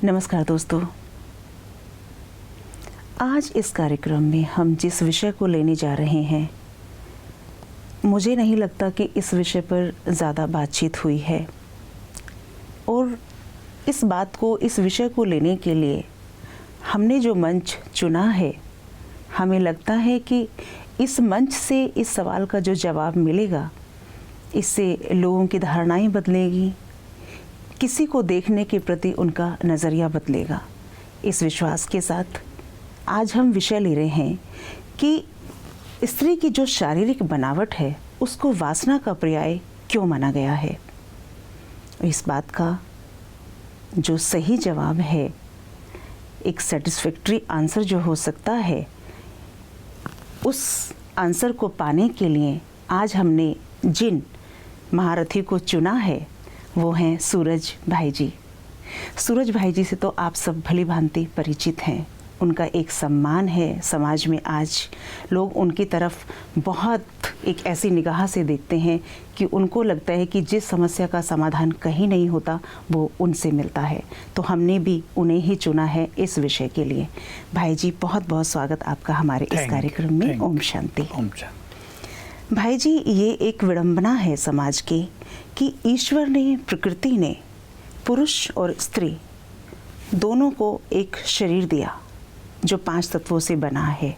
नमस्कार दोस्तों, आज इस कार्यक्रम में हम जिस विषय को लेने जा रहे हैं, मुझे नहीं लगता कि इस विषय पर ज़्यादा बातचीत हुई है और इस विषय को लेने के लिए हमने जो मंच चुना है, हमें लगता है कि इस मंच से इस सवाल का जो जवाब मिलेगा, इससे लोगों की धारणाएं बदलेगी, किसी को देखने के प्रति उनका नज़रिया बदलेगा। इस विश्वास के साथ आज हम विषय ले रहे हैं कि स्त्री की जो शारीरिक बनावट है, उसको वासना का पर्याय क्यों माना गया है। इस बात का जो सही जवाब है, एक सेटिस्फैक्ट्री आंसर जो हो सकता है, उस आंसर को पाने के लिए आज हमने जिन महारथी को चुना है वो हैं सूरज भाई जी। सूरज भाई जी से तो आप सब भली भांति परिचित हैं। उनका एक सम्मान है समाज में। आज लोग उनकी तरफ बहुत एक ऐसी निगाह से देखते हैं कि उनको लगता है कि जिस समस्या का समाधान कहीं नहीं होता वो उनसे मिलता है। तो हमने भी उन्हें ही चुना है इस विषय के लिए। भाई जी, बहुत बहुत स्वागत आपका हमारे इस कार्यक्रम में। ओम शांति। भाई जी, ये एक विडंबना है समाज की कि ईश्वर ने, प्रकृति ने पुरुष और स्त्री दोनों को एक शरीर दिया जो 5 तत्वों से बना है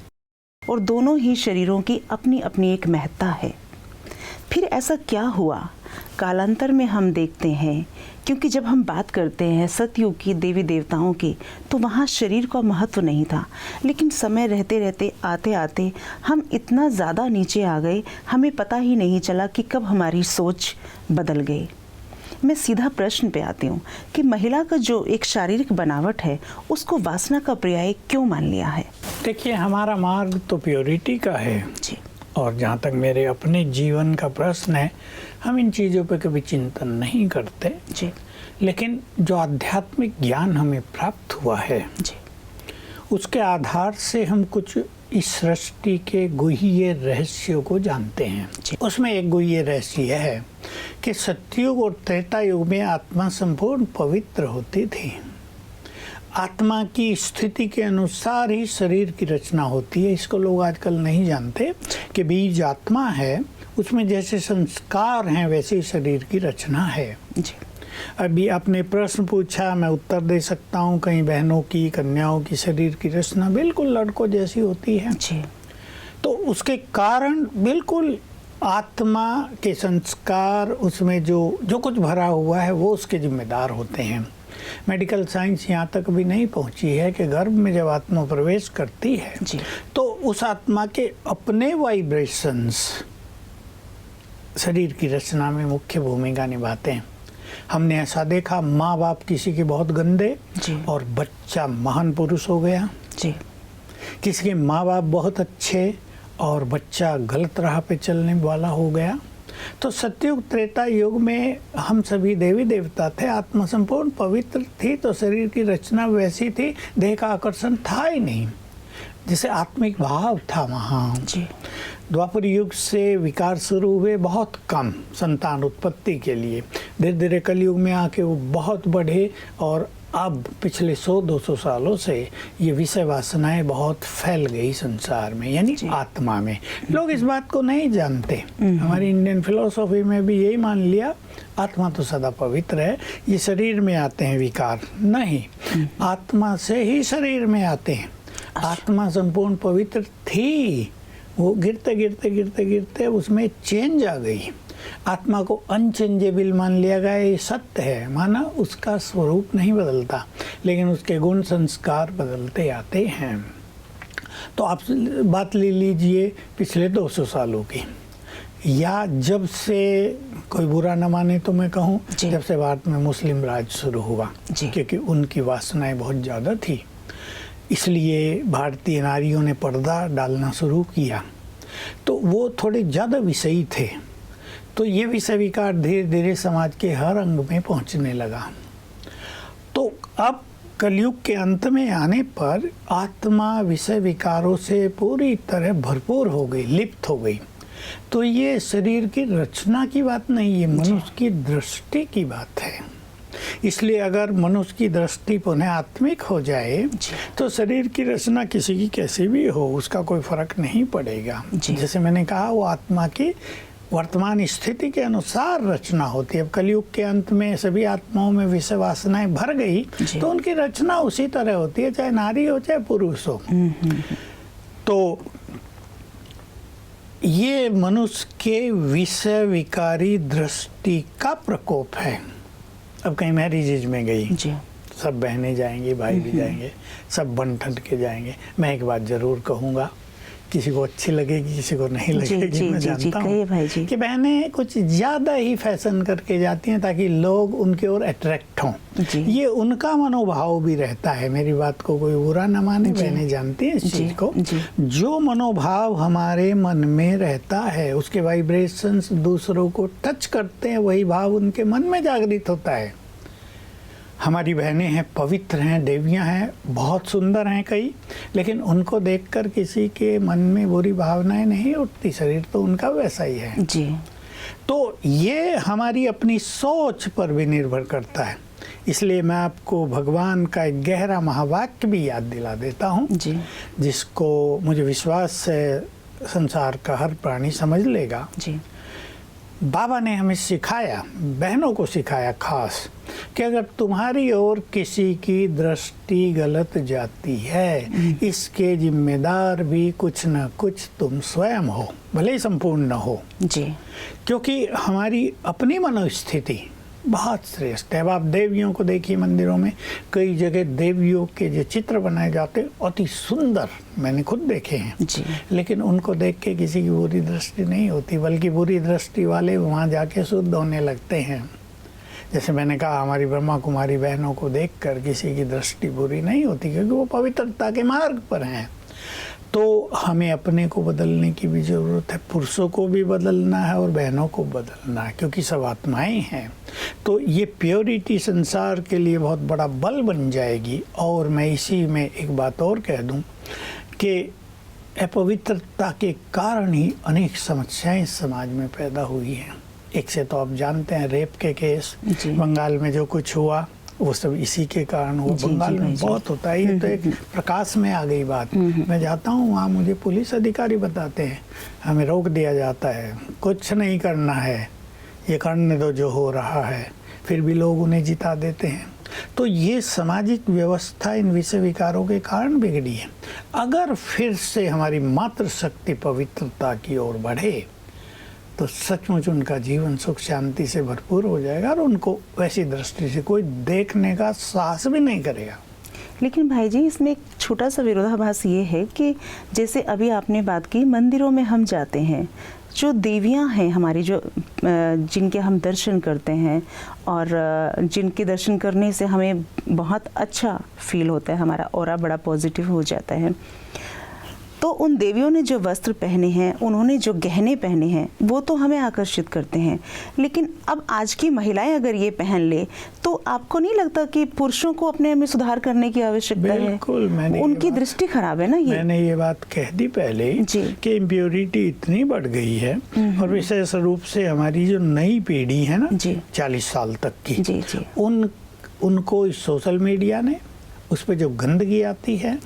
और दोनों ही शरीरों की अपनी अपनी एक महत्ता है। फिर ऐसा क्या हुआ, कालांतर में हम देखते हैं, क्योंकि जब हम बात करते हैं सतयुग की देवी देवताओं की, तो वहाँ शरीर का महत्व नहीं था। लेकिन समय रहते रहते, आते आते हम इतना ज़्यादा नीचे आ गए, हमें पता ही नहीं चला कि कब हमारी सोच बदल गई। मैं सीधा प्रश्न पे आती हूँ कि महिला का जो एक शारीरिक बनावट है, उसको वासना का पर्याय क्यों मान लिया है? देखिए, हमारा मार्ग तो प्योरिटी का है जी। और जहाँ तक मेरे अपने जीवन का प्रश्न है, हम इन चीज़ों पे कभी चिंतन नहीं करते जी। लेकिन जो आध्यात्मिक ज्ञान हमें प्राप्त हुआ है जी, उसके आधार से हम कुछ इस सृष्टि के गुह्य रहस्यों को जानते हैं। उसमें एक गुह्य रहस्य है कि सतयुग और त्रेता युग में आत्मा संपूर्ण पवित्र होती थी। आत्मा की स्थिति के अनुसार ही शरीर की रचना होती है। इसको लोग आजकल नहीं जानते कि बीज आत्मा है, उसमें जैसे संस्कार हैं वैसे ही शरीर की रचना है। जी। अभी आपने प्रश्न पूछा, मैं उत्तर दे सकता हूँ। कई बहनों की, कन्याओं की शरीर की रचना बिल्कुल लड़कों जैसी होती है। जी। तो उसके कारण बिल्कुल आत्मा के संस्कार, उसमें जो कुछ भरा हुआ है वो उसके जिम्मेदार होते हैं। मेडिकल साइंस यहाँ तक भी नहीं पहुँची है कि गर्भ में जब आत्मा प्रवेश करती है जी। तो उस आत्मा के अपने वाइब्रेशंस शरीर की रचना में मुख्य भूमिका निभाते हैं। हमने ऐसा देखा, माँ बाप किसी के बहुत गंदे और बच्चा महान पुरुष हो गया। जी। किसी के माँ बाप बहुत अच्छे और बच्चा गलत राह पे चलने वाला हो गया। तो सतयुग त्रेता युग में हम सभी देवी देवता थे, आत्मा संपूर्ण पवित्र थी, तो शरीर की रचना वैसी थी, देह का आकर्षण था ही नहीं, जिसे आत्मिक भाव था वहाँ। जी। द्वापर युग से विकार शुरू हुए, बहुत कम संतान उत्पत्ति के लिए। धीरे धीरे कलयुग में आके वो बहुत बढ़े और अब पिछले 100-200 सालों से ये विषय वासनाएं बहुत फैल गई संसार में, यानी आत्मा में। लोग इस बात को नहीं जानते। हमारी इंडियन फिलोसॉफी में भी यही मान लिया, आत्मा तो सदा पवित्र है, ये शरीर में आते हैं विकार। नहीं, आत्मा से ही शरीर में आते हैं। आत्मा संपूर्ण पवित्र थी, वो गिरते गिरते गिरते गिरते उसमें चेंज आ गई। आत्मा को अनचेंजेबल मान लिया गया, ये सत्य है, माना उसका स्वरूप नहीं बदलता लेकिन उसके गुण संस्कार बदलते आते हैं। तो आप बात ले लीजिए पिछले 200 सालों की, या जब से, कोई बुरा न माने तो मैं कहूँ, जब से भारत में मुस्लिम राज शुरू हुआ, क्योंकि उनकी वासनाएं बहुत ज़्यादा थी, इसलिए भारतीय नारियों ने पर्दा डालना शुरू किया, तो वो थोड़े ज़्यादा विषयी थे। तो ये विषय विकार धीरे धीरे समाज के हर अंग में पहुंचने लगा। तो अब कलयुग के अंत में आने पर आत्मा विषय विकारों से पूरी तरह भरपूर हो गई, लिप्त हो गई। तो ये शरीर की रचना की बात नहीं है, मनुष्य की दृष्टि की बात है। इसलिए अगर मनुष्य की दृष्टि पुनः आत्मिक हो जाए तो शरीर की रचना किसी की कैसी भी हो उसका कोई फर्क नहीं पड़ेगा। जैसे मैंने कहा, वो आत्मा की वर्तमान स्थिति के अनुसार रचना होती है। अब कलयुग के अंत में सभी आत्माओं में विषय वासनाएं भर गई तो उनकी रचना उसी तरह होती है, चाहे नारी हो चाहे पुरुष हो। तो ये मनुष्य के विषय विकारी दृष्टि का प्रकोप है। अब कहीं मैरिजेज में गई, सब बहनें जाएंगी, भाई भी जाएंगे, सब बन ठन के जाएंगे। मैं एक बात जरूर कहूँगा, किसी को अच्छी लगेगी किसी को नहीं लगेगी, मैं जानता हूँ कि बहनें कुछ ज़्यादा ही फैशन करके जाती हैं ताकि लोग उनके ओर अट्रैक्ट हों। ये उनका मनोभाव भी रहता है, मेरी बात को कोई बुरा न माने, बहनें जानती हैं इस चीज़ को। जो मनोभाव हमारे मन में रहता है उसके वाइब्रेशंस दूसरों को टच करते हैं, वही भाव उनके मन में जागृत होता है। हमारी बहनें हैं, पवित्र हैं, देवियां हैं, बहुत सुंदर हैं कई, लेकिन उनको देखकर किसी के मन में बुरी भावनाएं नहीं उठती, शरीर तो उनका वैसा ही है जी। तो ये हमारी अपनी सोच पर भी निर्भर करता है। इसलिए मैं आपको भगवान का एक गहरा महावाक्य भी याद दिला देता हूँ जी, जिसको मुझे विश्वास है संसार का हर प्राणी समझ लेगा जी। बाबा ने हमें सिखाया, बहनों को सिखाया खास, कि अगर तुम्हारी ओर किसी की दृष्टि गलत जाती है, इसके जिम्मेदार भी कुछ न कुछ तुम स्वयं हो, भले ही संपूर्ण न हो जी। क्योंकि हमारी अपनी मनोस्थिति बहुत श्रेष्ठ है। अब आप देवियों को देखिए, मंदिरों में कई जगह देवियों के जो चित्र बनाए जाते हैं अति सुंदर, मैंने खुद देखे हैं जी। लेकिन उनको देख के किसी की बुरी दृष्टि नहीं होती, बल्कि बुरी दृष्टि वाले वहाँ जाके शुद्ध होने लगते हैं। जैसे मैंने कहा, हमारी ब्रह्मा कुमारी बहनों को देखकर किसी की दृष्टि बुरी नहीं होती, क्योंकि वो पवित्रता के मार्ग पर हैं। तो हमें अपने को बदलने की भी ज़रूरत है, पुरुषों को भी बदलना है और बहनों को बदलना है, क्योंकि सब आत्माएं हैं। तो ये प्योरिटी संसार के लिए बहुत बड़ा बल बन जाएगी। और मैं इसी में एक बात और कह दूं कि अपवित्रता के कारण ही अनेक समस्याएं समाज में पैदा हुई हैं। एक से तो आप जानते हैं रेप के केस बंगाल में जो कुछ हुआ, वो सब इसी के कारण हुआ। बंगाल में बहुत होता है, ये तो एक प्रकाश में आ गई बात। मैं जाता हूँ वहाँ, मुझे पुलिस अधिकारी बताते हैं हमें रोक दिया जाता है, कुछ नहीं करना है, ये करने दो जो हो रहा है, फिर भी लोग उन्हें जिता देते हैं। तो ये सामाजिक व्यवस्था इन विषय विकारों के कारण बिगड़ी है। अगर फिर से हमारी मातृशक्ति पवित्रता की ओर बढ़े तो सचमुच उनका जीवन सुख शांति से भरपूर हो जाएगा और उनको वैसी दृष्टि से कोई देखने का साहस भी नहीं करेगा। लेकिन भाई जी, इसमें एक छोटा सा विरोधाभास ये है कि जैसे अभी आपने बात की, मंदिरों में हम जाते हैं, जो देवियां हैं हमारी, जो जिनके हम दर्शन करते हैं और जिनके दर्शन करने से हमें बहुत अच्छा फील होता है, हमारा ऑरा बड़ा पॉजिटिव हो जाता है, तो उन देवियों ने जो वस्त्र पहने हैं, उन्होंने जो गहने पहने हैं, वो तो हमें आकर्षित करते हैं। लेकिन अब आज की महिलाएं अगर ये पहन ले तो आपको नहीं लगता कि पुरुषों को अपने में सुधार करने की आवश्यकता है? बिल्कुल, उनकी दृष्टि खराब है ना। ये मैंने ये बात कह दी पहले कि इम्प्योरिटी इतनी बढ़ गई है, और विशेष रूप से हमारी जो नई पीढ़ी है ना 40 साल तक की, उनको सोशल मीडिया ने, उस पर जो गंदगी आती है,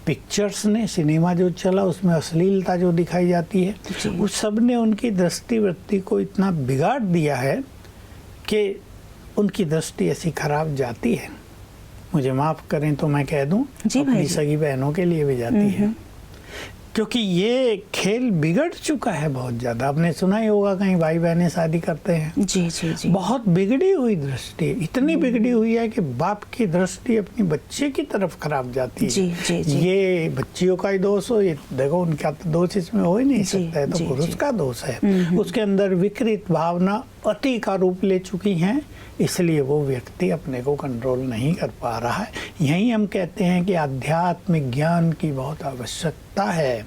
पिक्चर्स ने, सिनेमा जो चला उसमें अश्लीलता जो दिखाई जाती है, उस सब ने उनकी दृष्टिवृत्ति को इतना बिगाड़ दिया है कि उनकी दृष्टि ऐसी खराब जाती है। मुझे माफ़ करें तो मैं कह दूं, अपनी सगी बहनों के लिए भी जाती है, क्योंकि ये खेल बिगड़ चुका है बहुत ज़्यादा। आपने सुना ही होगा कहीं भाई बहनें शादी करते हैं, जी। बहुत बिगड़ी हुई दृष्टि, इतनी बिगड़ी हुई है कि बाप की दृष्टि अपनी बच्चे की तरफ खराब जाती है। ये बच्चियों का ही दोष हो, ये देखो उनका तो दोष इसमें हो ही नहीं सकता है, तो पुरुष का दोष है। उसके अंदर विकृत भावना अति का रूप ले चुकी हैं, इसलिए वो व्यक्ति अपने को कंट्रोल नहीं कर पा रहा है। यही हम कहते हैं कि आध्यात्मिक ज्ञान की बहुत आवश्यकता है,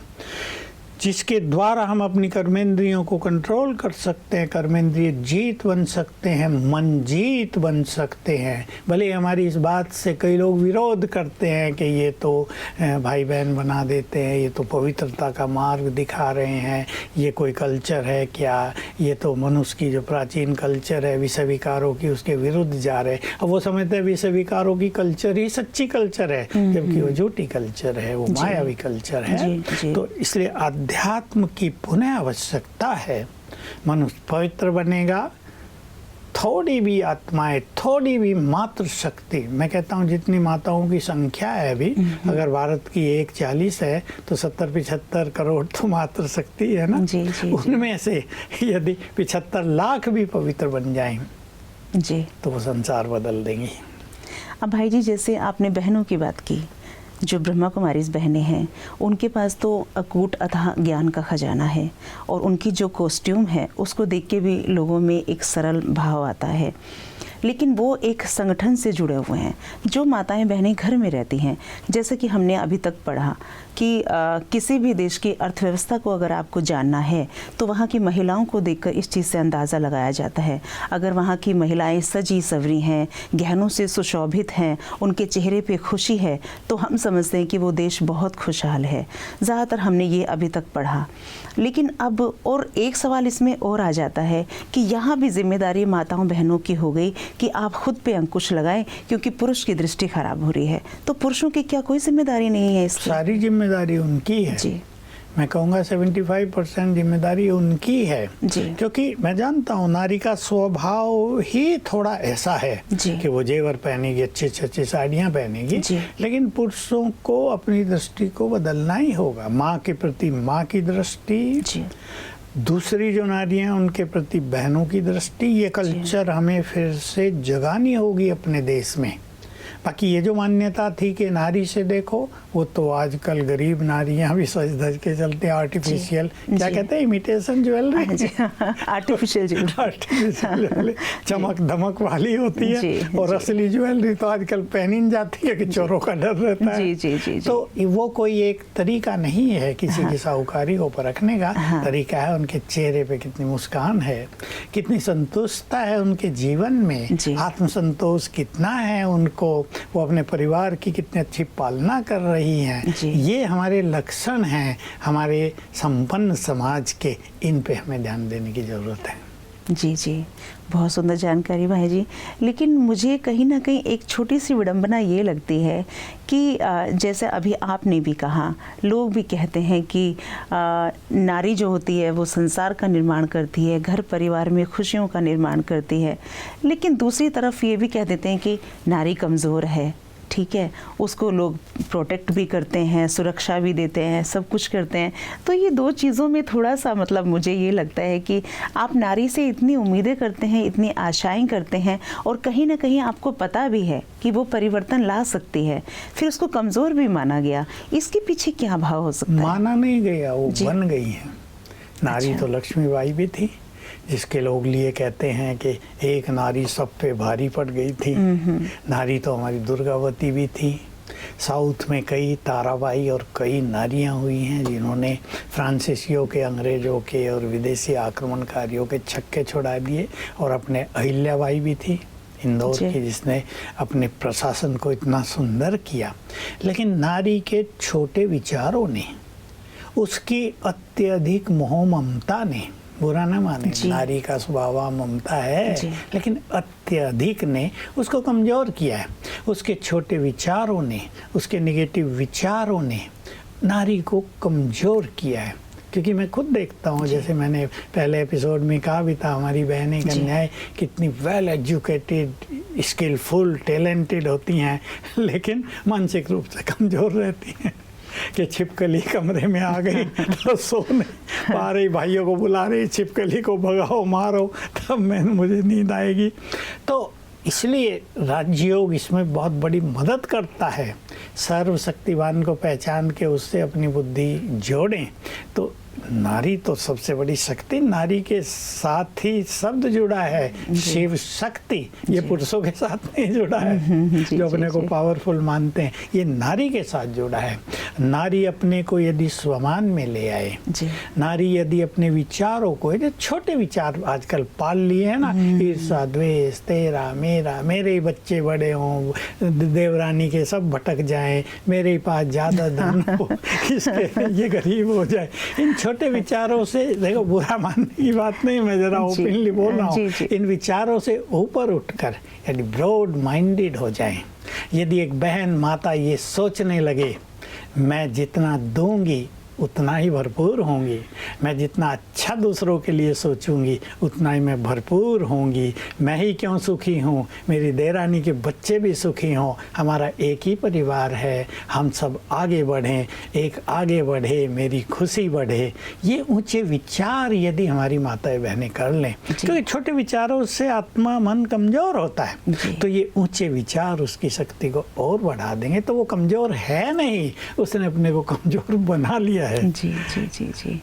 जिसके द्वारा हम अपनी कर्मेंद्रियों को कंट्रोल कर सकते हैं, कर्मेंद्रिय जीत बन सकते हैं, मन जीत बन सकते हैं। भले हमारी इस बात से कई लोग विरोध करते हैं कि ये तो भाई बहन बना देते हैं, ये तो पवित्रता का मार्ग दिखा रहे हैं, ये कोई कल्चर है क्या, ये तो मनुष्य की जो प्राचीन कल्चर है विषय विकारों की उसके विरुद्ध जा रहे हैं। अब वो समझते हैं विषय विकारों की कल्चर ही सच्ची कल्चर है, जबकि वो झूठी कल्चर है, वो मायावी कल्चर है। तो इसलिए अध्यात्म की पुनः आवश्यकता है। मनुष्य पवित्र बनेगा, थोड़ी भी आत्माएं, थोड़ी भी मात्र शक्ति, मैं कहता हूँ जितनी माताओं की संख्या है अभी, अगर भारत की 140 है तो 70-75 करोड़ तो मात्र शक्ति है ना। उनमें से यदि 75 लाख भी पवित्र बन जाएं जी तो वो संसार बदल देंगी। अब भाई जी, जैसे आपने बहनों की बात की, जो ब्रह्मा कुमारीज बहनें हैं उनके पास तो अकूट अथाह ज्ञान का खजाना है, और उनकी जो कॉस्ट्यूम है उसको देख के भी लोगों में एक सरल भाव आता है। लेकिन वो एक संगठन से जुड़े हुए हैं। जो माताएं बहनें घर में रहती हैं, जैसे कि हमने अभी तक पढ़ा कि किसी भी देश की अर्थव्यवस्था को अगर आपको जानना है तो वहाँ की महिलाओं को देखकर इस चीज़ से अंदाज़ा लगाया जाता है। अगर वहाँ की महिलाएं सजी सवरी हैं, गहनों से सुशोभित हैं, उनके चेहरे पे खुशी है, तो हम समझते हैं कि वो देश बहुत खुशहाल है। ज़्यादातर हमने ये अभी तक पढ़ा। लेकिन अब और एक सवाल इसमें और आ जाता है कि यहाँ भी जिम्मेदारी माताओं बहनों की हो गई कि आप खुद पे अंकुश लगाएं, क्योंकि पुरुष की दृष्टि खराब हो रही है। तो पुरुषों की क्या कोई जिम्मेदारी नहीं है इसकी? सारी जिम्मेदारी उनकी है जी। मैं कहूँगा 75% जिम्मेदारी उनकी है जी। क्योंकि मैं जानता हूँ नारी का स्वभाव ही थोड़ा ऐसा है कि वो जेवर पहनेगी, अच्छी साड़ियाँ पहनेगी, लेकिन पुरुषों को अपनी दृष्टि को बदलना ही होगा। माँ के प्रति माँ की दृष्टि, दूसरी जो नारियाँ उनके प्रति बहनों की दृष्टि, ये कल्चर हमें फिर से जगानी होगी अपने देश में। बाकी ये जो मान्यता थी कि नारी से देखो, वो तो आजकल गरीब नारियां भी सज धज के चलते हैं, आर्टिफिशियल क्या कहते हैं, इमिटेशन ज्वेलरी, आर्टिफिशियल ज्वेलरी चमक धमक वाली होती है, और असली ज्वेलरी तो आजकल पहनी नहीं जाती है कि चोरों का डर रहता है। तो वो कोई एक तरीका नहीं है किसी की साहूकारी को परखने का। तरीका है उनके चेहरे पे कितनी मुस्कान है, कितनी संतुष्टता है उनके जीवन में, आत्मसंतोष कितना है उनको, वो अपने परिवार की कितनी अच्छी पालना कर रही हैं। ये हमारे लक्षण हैं हमारे संपन्न समाज के। इन पे हमें ध्यान देने की ज़रूरत है। जी जी, बहुत सुंदर जानकारी भाई जी। लेकिन मुझे कहीं ना कहीं एक छोटी सी विडंबना ये लगती है कि जैसे अभी आपने भी कहा, लोग भी कहते हैं कि नारी जो होती है वो संसार का निर्माण करती है, घर परिवार में खुशियों का निर्माण करती है। लेकिन दूसरी तरफ ये भी कह देते हैं कि नारी कमज़ोर है, ठीक है, उसको लोग प्रोटेक्ट भी करते हैं, सुरक्षा भी देते हैं, सब कुछ करते हैं। तो ये दो चीज़ों में थोड़ा सा मतलब मुझे ये लगता है कि आप नारी से इतनी उम्मीदें करते हैं, इतनी आशाएं करते हैं, और कहीं ना कहीं आपको पता भी है कि वो परिवर्तन ला सकती है, फिर उसको कमज़ोर भी माना गया। इसके पीछे क्या भाव हो सकता है? माना नहीं गया, वो बन गई है। नारी तो लक्ष्मीबाई भी थी, जिसके लोग लिए कहते हैं कि एक नारी सब पे भारी पड़ गई थी। नारी तो हमारी दुर्गावती भी थी। साउथ में कई ताराबाई और कई नारियां हुई हैं जिन्होंने फ्रांसीसियों के, अंग्रेज़ों के और विदेशी आक्रमणकारियों के छक्के छुड़ा दिए। और अपने अहिल्याबाई भी थी इंदौर की, जिसने अपने प्रशासन को इतना सुंदर किया। लेकिन नारी के छोटे विचारों ने, उसकी अत्यधिक मोह ममता ने, बुरा न माने, नारी का स्वभाव ममता है, लेकिन अत्यधिक ने उसको कमज़ोर किया है। उसके छोटे विचारों ने, उसके नेगेटिव विचारों ने नारी को कमज़ोर किया है। क्योंकि मैं खुद देखता हूँ, जैसे मैंने पहले एपिसोड में कहा भी था, हमारी बहनें कन्याएं कितनी वेल एजुकेटेड, स्किलफुल, टैलेंटेड होती हैं, लेकिन मानसिक रूप से कमज़ोर रहती हैं कि छिपकली कमरे में आ गई तो सो नहीं पा रही, भाइयों को बुला रही, छिपकली को भगाओ मारो तब मुझे नींद आएगी। तो इसलिए राजयोग इसमें बहुत बड़ी मदद करता है। सर्वशक्तिवान को पहचान के उससे अपनी बुद्धि जोड़ें तो नारी तो सबसे बड़ी शक्ति। नारी के साथ ही शब्द जुड़ा है शिव शक्ति, ये पुरुषों के साथ नहीं जुड़ा है जो अपने को पावरफुल मानते हैं, ये नारी के साथ जुड़ा है। नारी अपने को यदि स्वमान में ले आए, नारी यदि अपने विचारों को, ये छोटे विचार आजकल पाल लिए हैं ना, ईर्षा द्वेष, तेरा मेरा, मेरे ही बच्चे बड़े हों, देवरानी के सब भटक जाएं, मेरे पास ज़्यादा धन हो, इसके ये गरीब हो जाए, इन छोटे विचारों से, देखो बुरा मानने की बात नहीं, मैं जरा जी, ओपनली बोल रहा जी, हूँ, जी। इन विचारों से ऊपर उठकर यदि ब्रॉड माइंडेड हो जाएं, यदि एक बहन माता ये सोचने लगे मैं जितना दूंगी उतना ही भरपूर होंगी, मैं जितना अच्छा दूसरों के लिए सोचूंगी उतना ही मैं भरपूर होंगी, मैं ही क्यों सुखी हूँ, मेरी देरानी के बच्चे भी सुखी हों, हमारा एक ही परिवार है, हम सब आगे बढ़ें, एक आगे बढ़े, मेरी खुशी बढ़े। ये ऊंचे विचार यदि हमारी माताएं बहनें कर लें, क्योंकि छोटे विचारों से आत्मा मन कमज़ोर होता है, तो ये ऊंचे विचार उसकी शक्ति को और बढ़ा देंगे। तो वो कमज़ोर है नहीं, उसने अपने को कमज़ोर बना लिया है। जी जी जी जी।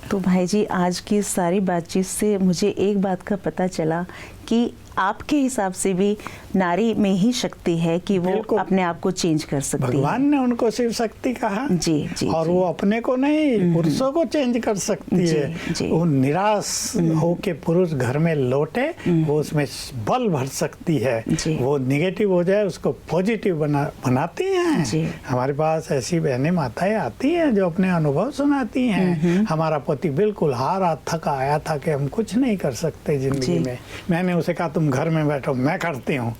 तो भाई जी, आज की सारी बातचीत से मुझे एक बात का पता चला कि आपके हिसाब से भी नारी में ही शक्ति है कि वो बिल्कुल। अपने आप को चेंज कर सकती है। भगवान ने उनको शिव शक्ति कहा, जी जी और जी। वो अपने को नहीं पुरुषों को चेंज कर सकती जी, है। जी। वो निराश होके पुरुष घर में लौटे, वो उसमें बल भर सकती है, जी। वो नेगेटिव हो जाए उसको पॉजिटिव बनाती हैं। जी। हमारे पास ऐसी बहनें माताएं आती हैं जो अपने अनुभव सुनाती हैं, हमारा पति बिल्कुल हारा थका आया था कि हम कुछ नहीं कर सकते जिंदगी जी। में, मैंने उसे कहा तुम घर में बैठो मैं करती हूँ।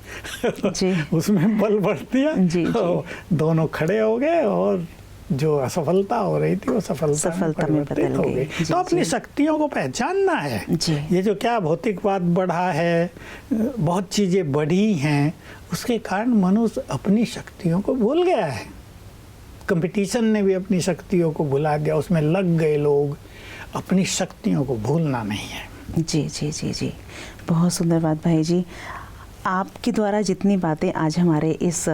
जी। उसमें बल बढ़ दिया, जी, जी। तो दोनों खड़े हो गए और जो असफलता हो रही थी वो सफलता में परिवर्तित हो गई। जी, तो अपनी जी। शक्तियों को पहचानना है। जी। ये जो क्या भौतिकवाद बढ़ा है, बहुत चीजें बढ़ी हैं, उसके कारण मनुष्य अपनी शक्तियों को भूल गया है। कंपटीशन ने भी अपनी शक्तियों को भुला दिया, उसमें लग गए लोग। अपनी शक्तियों को भूलना नहीं है। जी जी जी जी, बहुत सुंदर बात भाई जी। आपके द्वारा जितनी बातें आज हमारे इस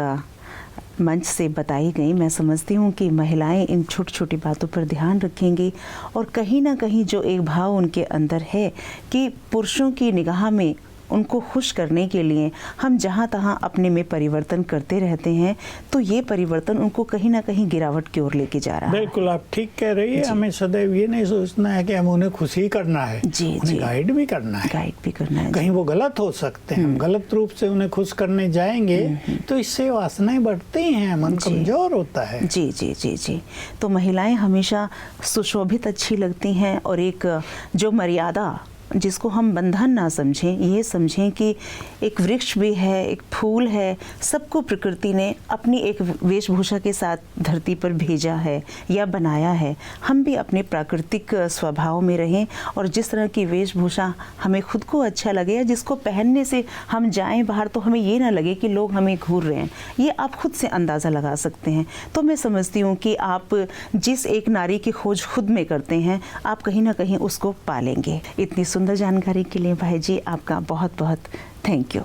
मंच से बताई गई, मैं समझती हूँ कि महिलाएं इन छोटी छोटी बातों पर ध्यान रखेंगी, और कहीं ना कहीं जो एक भाव उनके अंदर है कि पुरुषों की निगाह में उनको खुश करने के लिए हम जहाँ तहाँ अपने में परिवर्तन करते रहते हैं, तो ये परिवर्तन उनको कहीं ना कहीं गिरावट की ओर लेके जा रहा है। बिल्कुल, आप ठीक कह रही है। हमें सदैव ये नहीं सोचना है कि हम उन्हें खुशी करना है, जी, उन्हें जी। गाइड भी करना है। गाइड भी करना है। कहीं वो गलत हो सकते हैं, हम गलत रूप से उन्हें खुश करने जाएंगे तो इससे वासनाएं बढ़ती हैं, मन जी। कमजोर होता है। जी जी जी जी। तो महिलाएं हमेशा सुशोभित अच्छी लगती हैं, और एक जो मर्यादा, जिसको हम बंधन ना समझें, ये समझें कि एक वृक्ष भी है, एक फूल है, सबको प्रकृति ने अपनी एक वेशभूषा के साथ धरती पर भेजा है या बनाया है। हम भी अपने प्राकृतिक स्वभाव में रहें, और जिस तरह की वेशभूषा हमें खुद को अच्छा लगे, या जिसको पहनने से हम जाएं बाहर तो हमें ये ना लगे कि लोग हमें घूर रहे हैं, ये आप खुद से अंदाज़ा लगा सकते हैं। तो मैं समझती हूँ कि आप जिस एक नारी की खोज खुद में करते हैं, आप कहीं ना कहीं उसको पालेंगे। इतनी सुंदर जानकारी के लिए भाई जी आपका बहुत बहुत थैंक यू।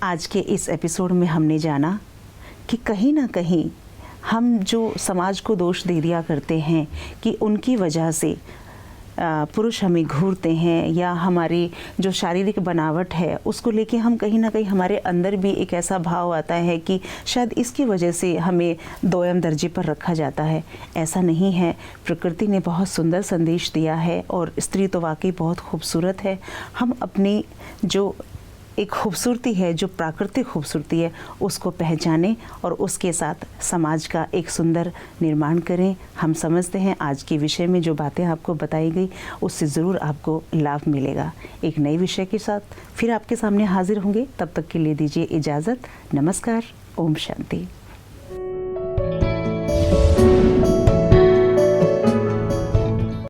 आज के इस एपिसोड में हमने जाना कि कहीं ना कहीं हम जो समाज को दोष दे दिया करते हैं कि उनकी वजह से पुरुष हमें घूरते हैं, या हमारी जो शारीरिक बनावट है उसको लेके हम कहीं ना कहीं हमारे अंदर भी एक ऐसा भाव आता है कि शायद इसकी वजह से हमें दोयम दर्जे पर रखा जाता है। ऐसा नहीं है। प्रकृति ने बहुत सुंदर संदेश दिया है, और स्त्री तो वाकई बहुत खूबसूरत है। हम अपनी जो एक खूबसूरती है, जो प्राकृतिक खूबसूरती है, उसको पहचानें और उसके साथ समाज का एक सुंदर निर्माण करें। हम समझते हैं आज के विषय में जो बातें आपको बताई गई उससे ज़रूर आपको लाभ मिलेगा। एक नए विषय के साथ फिर आपके सामने हाजिर होंगे, तब तक के लिए दीजिए इजाज़त। नमस्कार। ओम शांति।